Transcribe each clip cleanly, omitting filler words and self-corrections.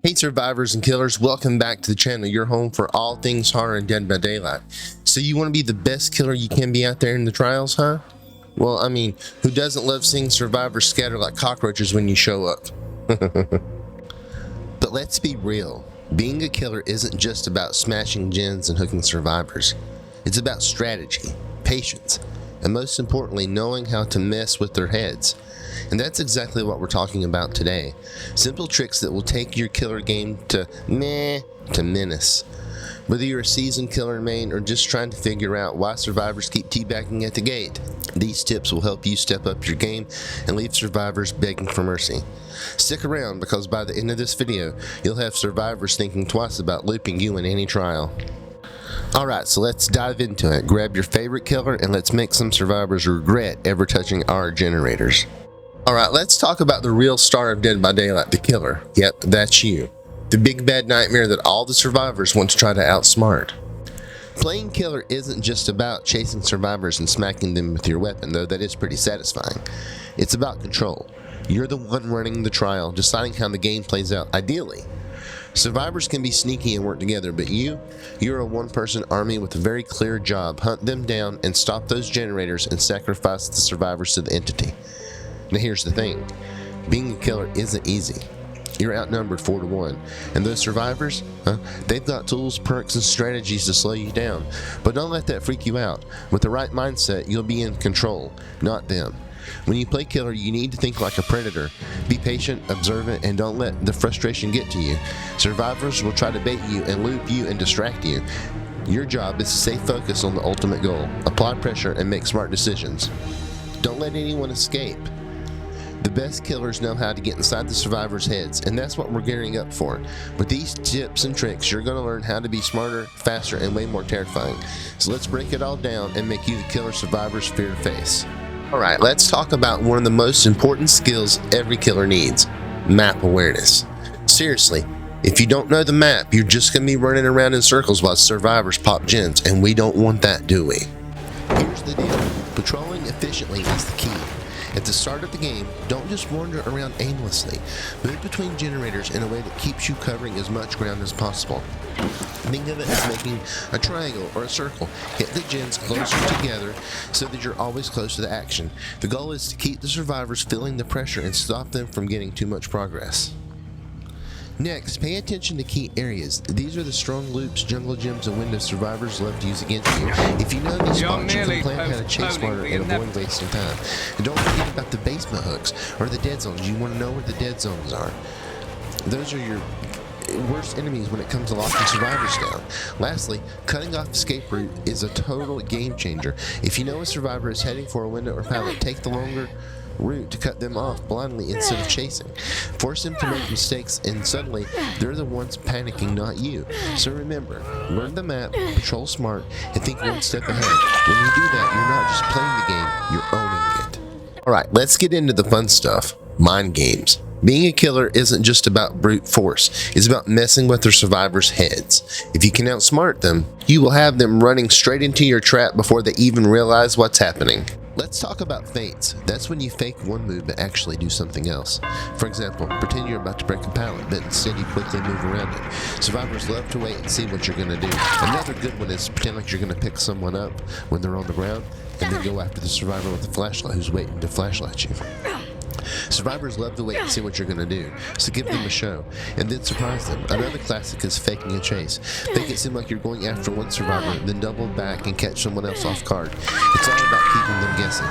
Hey survivors and killers, welcome back to the channel, your home for all things horror and Dead by Daylight. So you want to be the best killer you can be out there in the trials, huh? Well, I mean, who doesn't love seeing survivors scatter like cockroaches when you show up? But let's be real, being a killer isn't just about smashing gens and hooking survivors. It's about strategy, patience, and most importantly, knowing how to mess with their heads. And that's exactly what we're talking about today. Simple tricks that will take your killer game to menace. Whether you're a seasoned killer in Maine or just trying to figure out why survivors keep teabagging at the gate, these tips will help you step up your game and leave survivors begging for mercy. Stick around because by the end of this video, you'll have survivors thinking twice about looping you in any trial. Alright, so let's dive into it. Grab your favorite killer and let's make some survivors regret ever touching our generators. Alright, let's talk about the real star of Dead by Daylight, the killer. Yep, that's you. The big bad nightmare that all the survivors want to try to outsmart. Playing killer isn't just about chasing survivors and smacking them with your weapon, though that is pretty satisfying. It's about control. You're the one running the trial, deciding how the game plays out, ideally. Survivors can be sneaky and work together, but you're a one-person army with a very clear job. Hunt them down and stop those generators and sacrifice the survivors to the entity. Now here's the thing, being a killer isn't easy. You're outnumbered 4-1, and those survivors, they've got tools, perks, and strategies to slow you down. But don't let that freak you out. With the right mindset, you'll be in control, not them. When you play killer, you need to think like a predator. Be patient, observant, and don't let the frustration get to you. Survivors will try to bait you and loop you and distract you. Your job is to stay focused on the ultimate goal, apply pressure, and make smart decisions. Don't let anyone escape. The best killers know how to get inside the survivors' heads, and that's what we're gearing up for. With these tips and tricks, you're going to learn how to be smarter, faster, and way more terrifying. So let's break it all down and make you the killer survivors fear to face. Alright, let's talk about one of the most important skills every killer needs, map awareness. Seriously, if you don't know the map, you're just going to be running around in circles while survivors pop gens, and we don't want that, do we? Here's the deal, patrolling efficiently is the key. At the start of the game, don't just wander around aimlessly. Move between generators in a way that keeps you covering as much ground as possible. Think of it as making a triangle or a circle. Hit the gens closer together so that you're always close to the action. The goal is to keep the survivors feeling the pressure and stop them from getting too much progress. Next, pay attention to key areas. These are the strong loops, jungle gyms, and windows survivors love to use against you. If you know these spots, you can plan how to chase smarter and avoid wasting time. And don't forget about the basement hooks, or the dead zones. You want to know where the dead zones are. Those are your worst enemies when it comes to locking survivors down. Lastly, cutting off escape route is a total game changer. If you know a survivor is heading for a window or pallet, take the longer route to cut them off blindly instead of chasing. Force them to make mistakes, and suddenly they're the ones panicking, not you. So remember, learn the map, patrol smart, and think one step ahead. When you do that, you're not just playing the game, you're owning it. Alright, let's get into the fun stuff. Mind games. Being a killer isn't just about brute force, it's about messing with their survivors' heads. If you can outsmart them, you will have them running straight into your trap before they even realize what's happening. Let's talk about feints. That's when you fake one move but actually do something else. For example, pretend you're about to break a pallet, but instead you quickly move around it. Survivors love to wait and see what you're going to do. Another good one is pretend like you're going to pick someone up when they're on the ground, and then go after the survivor with a flashlight who's waiting to flashlight you. Survivors love to wait and see what you're going to do, so give them a show, and then surprise them. Another classic is faking a chase. Make it seem like you're going after one survivor, then double back and catch someone else off guard. It's all about keeping them guessing.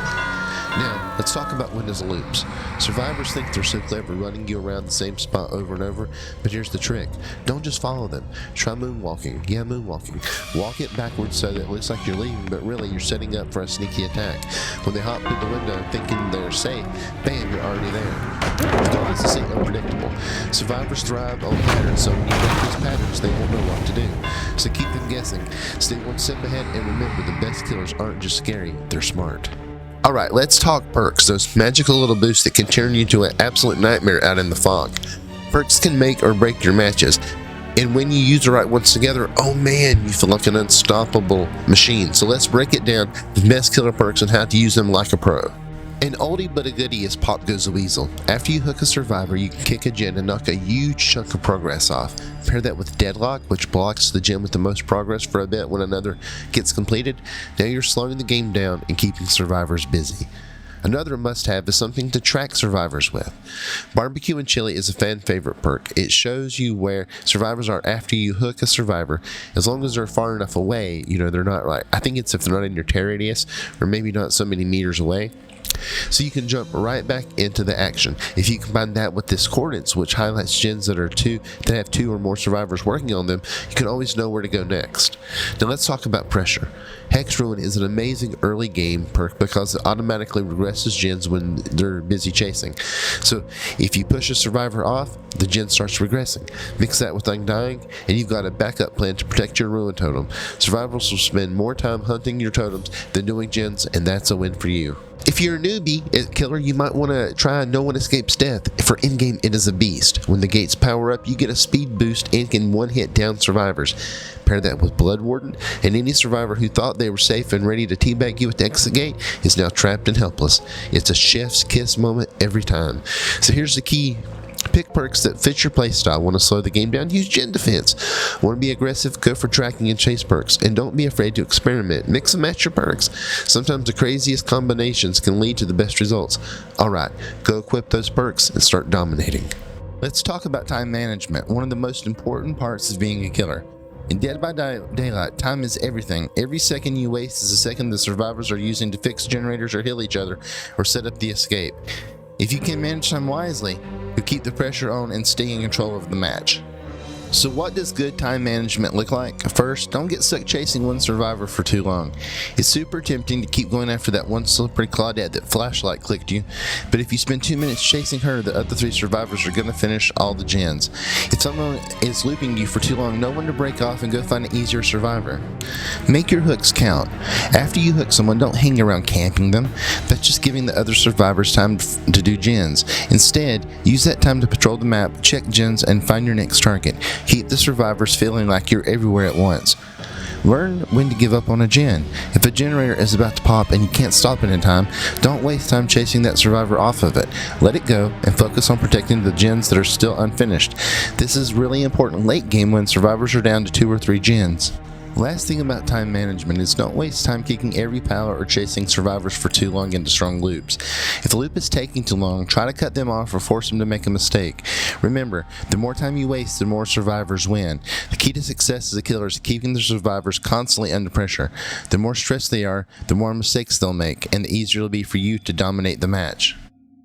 Now, let's talk about windows and loops. Survivors think they're so clever running you around the same spot over and over, but here's the trick. Don't just follow them. Try moonwalking. Yeah, moonwalking. Walk it backwards so that it looks like you're leaving, but really you're setting up for a sneaky attack. When they hop through the window thinking they're safe, bam, you're already there. The goal is to stay unpredictable. Survivors thrive on patterns, so when you break those patterns, they won't know what to do. So keep them guessing. Stay one step ahead, and remember, the best killers aren't just scary, they're smart. Alright, let's talk perks, those magical little boosts that can turn you into an absolute nightmare out in the fog. Perks can make or break your matches, and when you use the right ones together, oh man, you feel like an unstoppable machine. So let's break it down, the best killer perks and how to use them like a pro. An oldie but a goodie is Pop Goes the Weasel. After you hook a survivor, you can kick a gen and knock a huge chunk of progress off. Pair that with Deadlock, which blocks the gen with the most progress for a bit when another gets completed. Now you're slowing the game down and keeping survivors busy. Another must-have is something to track survivors with. Barbecue and Chili is a fan favorite perk. It shows you where survivors are after you hook a survivor. As long as they're far enough away, they're not like, I think it's if they're not in your tear radius, or maybe not so many meters away. So you can jump right back into the action. If you combine that with discordance, which highlights gens that have two or more survivors working on them, you can always know where to go next. Now let's talk about pressure. Hex Ruin is an amazing early game perk because it automatically regresses gens when they're busy chasing. So if you push a survivor off, the gen starts regressing. Mix that with Undying, and you've got a backup plan to protect your Ruin totem. Survivors will spend more time hunting your totems than doing gens, and that's a win for you. If you're a newbie at Killer, you might want to try No One Escapes Death. For in-game, it is a beast. When the gates power up, you get a speed boost and can one-hit down survivors. Pair that with Blood Warden, and any survivor who thought they were safe and ready to teabag you at the exit gate is now trapped and helpless. It's a chef's kiss moment every time. So here's the key. Pick perks that fit your playstyle. Want to slow the game down? Use gen defense. Want to be aggressive? Go for tracking and chase perks. And don't be afraid to experiment. Mix and match your perks. Sometimes the craziest combinations can lead to the best results. Alright, go equip those perks and start dominating. Let's talk about time management, one of the most important parts of being a killer. In Dead by Daylight, time is everything. Every second you waste is a second the survivors are using to fix generators or heal each other or set up the escape. If you can manage time wisely, you'll keep the pressure on and stay in control of the match. So what does good time management look like? First, don't get stuck chasing one survivor for too long. It's super tempting to keep going after that one slippery Claudette that flashlight clicked you, but if you spend 2 minutes chasing her, the other 3 survivors are going to finish all the gens. If someone is looping you for too long, know when to break off and go find an easier survivor. Make your hooks count. After you hook someone, don't hang around camping them. That's just giving the other survivors time to do gens. Instead, use that time to patrol the map, check gens, and find your next target. Keep the survivors feeling like you're everywhere at once. Learn when to give up on a gen. If a generator is about to pop and you can't stop it in time, don't waste time chasing that survivor off of it. Let it go and focus on protecting the gens that are still unfinished. This is really important late game when survivors are down to 2 or 3 gens. Last thing about time management is don't waste time kicking every pallet or chasing survivors for too long into strong loops. If a loop is taking too long, try to cut them off or force them to make a mistake. Remember, the more time you waste, the more survivors win. The key to success as a killer is keeping the survivors constantly under pressure. The more stressed they are, the more mistakes they'll make, and the easier it'll be for you to dominate the match.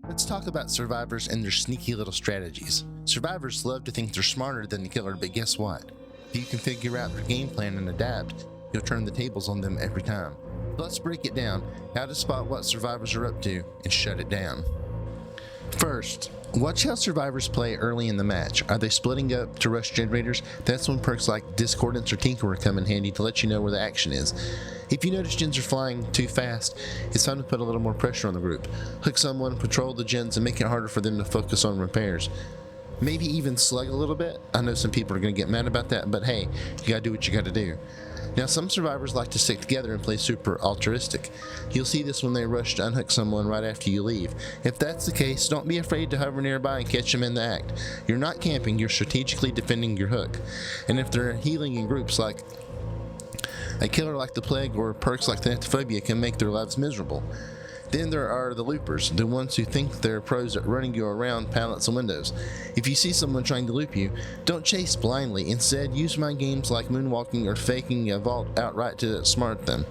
Let's talk about survivors and their sneaky little strategies. Survivors love to think they're smarter than the killer, but guess what? If you can figure out their game plan and adapt, you'll turn the tables on them every time. Let's break it down, how to spot what survivors are up to, and shut it down. First, watch how survivors play early in the match. Are they splitting up to rush generators? That's when perks like Discordance or Tinkerer come in handy to let you know where the action is. If you notice gens are flying too fast, it's time to put a little more pressure on the group. Hook someone, patrol the gens, and make it harder for them to focus on repairs. Maybe even slug a little bit. I know some people are going to get mad about that, but hey, you gotta do what you gotta do. Now, some survivors like to stick together and play super altruistic. You'll see this when they rush to unhook someone right after you leave. If that's the case, don't be afraid to hover nearby and catch them in the act. You're not camping, you're strategically defending your hook. And if they're healing in groups, like a killer like the Plague or perks like Thanatophobia can make their lives miserable. Then there are the loopers, the ones who think they're pros at running you around pallets and windows. If you see someone trying to loop you, don't chase blindly. Instead, use mind games like moonwalking or faking a vault outright to outsmart them.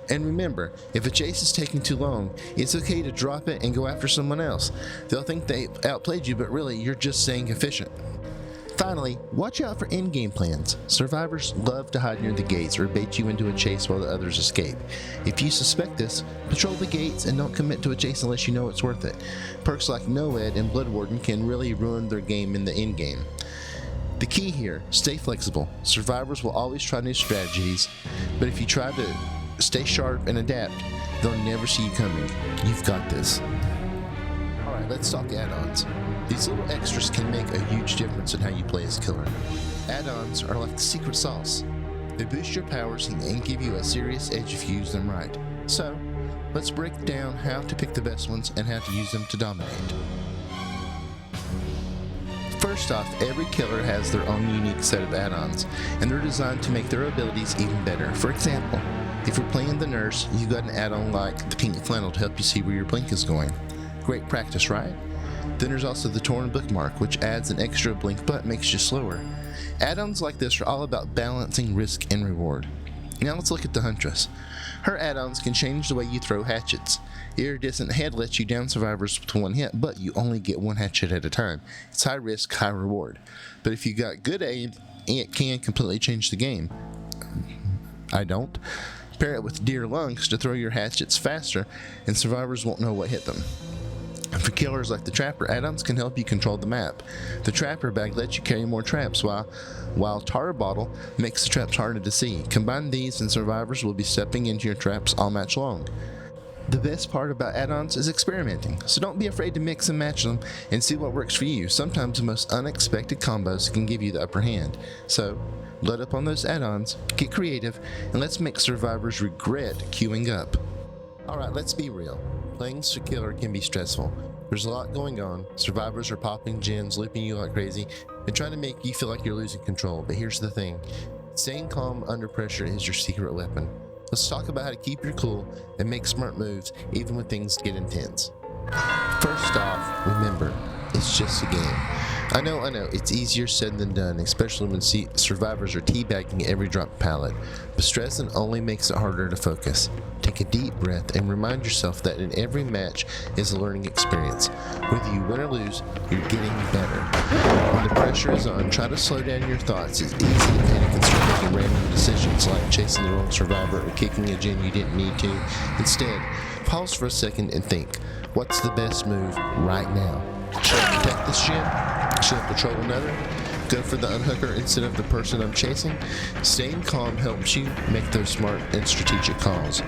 And remember, if a chase is taking too long, it's okay to drop it and go after someone else. They'll think they outplayed you, but really, you're just staying efficient. Finally, watch out for in-game plans. Survivors love to hide near the gates or bait you into a chase while the others escape. If you suspect this, patrol the gates and don't commit to a chase unless you know it's worth it. Perks like Noed and Blood Warden can really ruin their game in the in-game. The key here, stay flexible. Survivors will always try new strategies, but if you try to stay sharp and adapt, they'll never see you coming. You've got this. Alright, let's talk add-ons. These little extras can make a huge difference in how you play as a killer. Add-ons are like the secret sauce. They boost your powers and give you a serious edge if you use them right. So, Let's break down how to pick the best ones and how to use them to dominate. First off, every killer has their own unique set of add-ons, and they're designed to make their abilities even better. For example, if you're playing the nurse, you got an add-on like the pink flannel to help you see where your blink is going. Great practice, right? Then there's also the torn bookmark, which adds an extra blink but makes you slower. Add-ons like this are all about balancing risk and reward. Now let's look at the huntress. Her add-ons can change the way you throw hatchets. Iridescent Head lets you down survivors with one hit, but you only get one hatchet at a time. It's high risk, high reward. But if you got good aim, it can completely change the game. I don't. Pair it with Deer Lungs to throw your hatchets faster, and survivors won't know what hit them. For killers like the Trapper, add-ons can help you control the map. The Trapper bag lets you carry more traps, while Tar Bottle makes the traps harder to see. Combine these and survivors will be stepping into your traps all match long. The best part about add-ons is experimenting, so don't be afraid to mix and match them and see what works for you. Sometimes the most unexpected combos can give you the upper hand. So, load up on those add-ons, get creative, and let's make survivors regret queuing up. Alright, let's be real. Playing killer can be stressful. There's a lot going on. Survivors are popping gens, looping you like crazy, and trying to make you feel like you're losing control. But here's the thing. Staying calm under pressure is your secret weapon. Let's talk about how to keep your cool and make smart moves even when things get intense. First off, remember, it's just a game. I know, it's easier said than done, especially when survivors are teabagging every drop pallet, but stressing only makes it harder to focus. Take a deep breath and remind yourself that in every match is a learning experience. Whether you win or lose, you're getting better. When the pressure is on, try to slow down your thoughts. It's easy to panic and start making random decisions like chasing the wrong survivor or kicking a gen you didn't need to. Instead, pause for a second and think, what's the best move right now? Should I protect this gen? Should I patrol another? Go for the unhooker instead of the person I'm chasing? Staying calm helps you make those smart and strategic calls.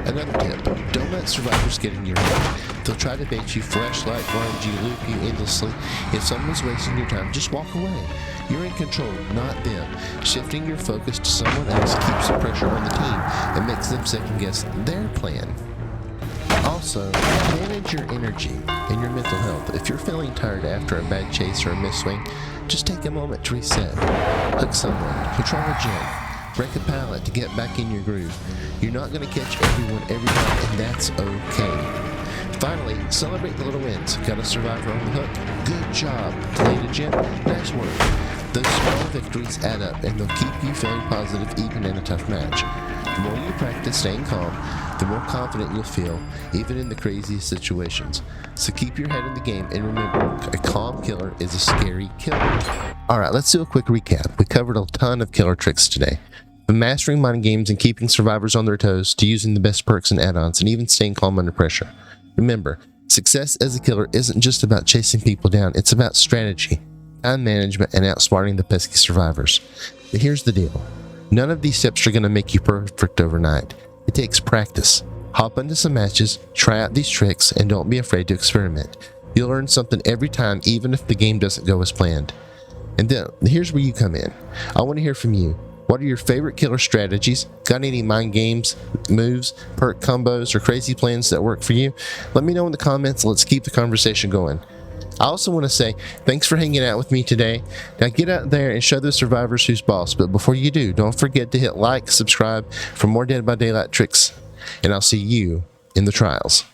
Another tip, don't let survivors get in your head. They'll try to bait you, flashlight blind you, loop you endlessly. If someone's wasting your time, just walk away. You're in control, not them. Shifting your focus to someone else keeps the pressure on the team and makes them second guess their plan. Also, manage your energy and your mental health. If you're feeling tired after a bad chase or a miss swing, just take a moment to reset. Hook someone, patrol a gen, break a pallet to get back in your groove. You're not going to catch everyone every time, and that's okay. Finally, celebrate the little wins. Got a survivor on the hook? Good job. Played a gen? Nice work. Those small victories add up, and they'll keep you feeling positive even in a tough match. The more you practice staying calm, the more confident you'll feel, even in the craziest situations. So keep your head in the game, and remember, a calm killer is a scary killer. Alright, let's do a quick recap. We covered a ton of killer tricks today. From mastering mind games and keeping survivors on their toes, to using the best perks and add-ons, and even staying calm under pressure. Remember, success as a killer isn't just about chasing people down, it's about strategy, time management, and outsmarting the pesky survivors. But here's the deal. None of these steps are going to make you perfect overnight. It takes practice. Hop into some matches, try out these tricks, and don't be afraid to experiment. You'll learn something every time, even if the game doesn't go as planned. And then, here's where you come in. I want to hear from you. What are your favorite killer strategies? Got any mind games, moves, perk combos, or crazy plans that work for you? Let me know in the comments. Let's keep the conversation going. I also want to say thanks for hanging out with me today. Now get out there and show the survivors who's boss. But before you do, don't forget to hit like, subscribe for more Dead by Daylight tricks. And I'll see you in the trials.